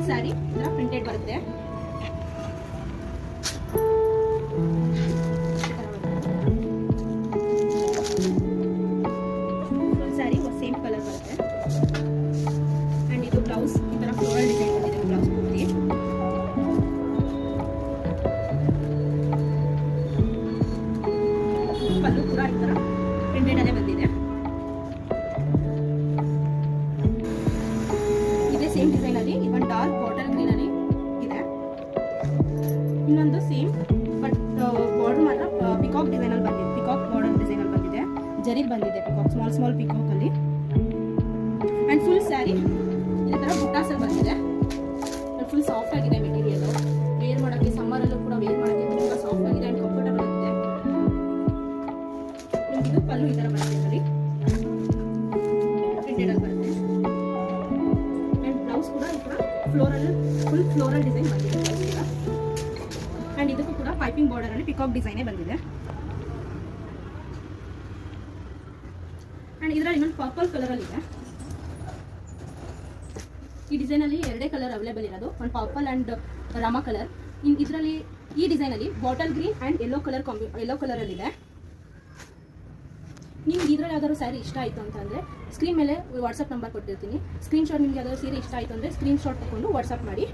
ಸ್ಯಾರಿ ಈ ಥರ ಪ್ರಿಂಟೆಡ್ ಬರುತ್ತೆ. ಫುಲ್ ಸ್ಯಾರಿ ಸೇಮ್ ಕಲರ್ ಬರುತ್ತೆ. ಆ್ಯಂಡ್ ಇದು ಬ್ಲೌಸ್ ಈ ಥರ ಫ್ಲೋರಲ್ ಡಿಸೈನ್ ಬಂದಿದೆ ಬ್ಲೌಸ್ ಪೂರ್ತಿ. ಪಲ್ಲು ಕೂಡ ಈ ಥರ ಪ್ರಿಂಟೆಡ್ ಅಲ್ಲೇ ಬಂದಿದೆ. ಇದೇ ಸೇಮ್ ಡಿಸೈನ್ ಅಲ್ಲಿ ಇವನ್ ಡಾರ್ಕ್ ಬಾಟಲ್ ಗ್ರೀನ್ ಅಲ್ಲಿ ಇದೆ. ಇನ್ನೊಂದು ಸೇಮ್ ಬಟ್ ಬಾರ್ಡರ್ ಮಾತ್ರ ಪಿಕಾಕ್ ಡಿಸೈನ್ ಅಲ್ಲಿ ಬಂದಿದೆ. ಪಿಕಾಕ್ ಬಾರ್ಡರ್ ಡಿಸೈನ್ ಅಲ್ಲಿ ಬಂದಿದೆ. ಜರಿಲ್ ಬಂದಿದೆ ಪಿಕಾಕ್, ಸ್ಮಾಲ್ ಪಿಕಾಕ್ ಅಲ್ಲಿ. ಅಂಡ್ ಫುಲ್ ಸ್ಯಾರಿ ಇದೇ ತರ ಬುಟ್ಟಾಸ್ ಅಲ್ಲಿ ಬಂದಿದೆ. ಫುಲ್ ಸಾಫ್ಟ್ ಆಗಿದೆ ಮೆಟೀರಿಯಲ್. ವೇರ್ ಮಾಡೋಕ್ಕೆ ಸಮ್ಮರ್ ಅಲ್ಲೂ ಕೂಡ ವೇರ್ ಮಾಡೋಕ್ಕೆ ತುಂಬಾ ಸಾಫ್ಟ್ ಆಗಿದೆ ಅಂಡ್ ಕಂಫರ್ಟಬಲ್ ಆಗಿದೆ. ಇದು ಪಲ್ಲು ಈ ತರ ಬರುತ್ತೆ ನೋಡಿ, ಪ್ರಿಂಟೆಡ್ ಅಲ್ಲಿ ಬರುತ್ತೆ. ಅಂಡ್ ಬ್ಲೌಸ್ ಕೂಡ ಈ ತರ ಫುಲ್ ಫ್ಲೋರಲ್ ಡಿಸೈನ್ ಬಂದಿದೆ ಬ್ಲೌಸ್ ಕೂಡ. ಅಂಡ್ ಇದಕ್ಕೂ ಕೂಡ ಪೈಪಿಂಗ್ ಬಾರ್ಡರ್ ಅಲ್ಲಿ ಪಿಕಾಕ್ ಡಿಸೈನೇ ಬಂದಿದೆ. ಅಂಡ್ ಇದರಲ್ಲಿ ಇನ್ನೊಂದು ಪರ್ಪಲ್ ಕಲರ್ ಅಲ್ಲಿ ಇದೆ. ಈ ಡಿಸೈನ್ ಅಲ್ಲಿ ಎರಡೇ ಕಲರ್ ಅವೈಲೇಬಲ್ ಇರೋದು, ಒಂದು ಪರ್ಪಲ್ ಅಂಡ್ ರಾಮ ಕಲರ್. ಇದರಲ್ಲಿ ಈ ಡಿಸೈನ್ ಅಲ್ಲಿ bottle green and yellow colour ಅಲ್ಲಿ ಇದೆ. ನಿಮ್ಗೆ ಇದ್ರಲ್ಲಿ ಯಾವ್ದಾದ್ರು ಸ್ಯಾರಿ ಇಷ್ಟ ಆಯಿತು ಅಂತಂದರೆ ಸ್ಕ್ರೀನ್ ಮೇಲೆ ವಾಟ್ಸಪ್ ನಂಬರ್ ಕೊಟ್ಟಿರ್ತೀನಿ. ಸ್ಕ್ರೀನ್ಶಾಟ್ ನಿಮ್ಗೆ ಯಾವ್ದಾದ್ರು ಸೀರೆ ಇಷ್ಟ ಆಯಿತು ಅಂದರೆ ಸ್ಕ್ರೀನ್ಶಾಟ್ ತಗೊಂಡು ವಾಟ್ಸಪ್ ಮಾಡಿ.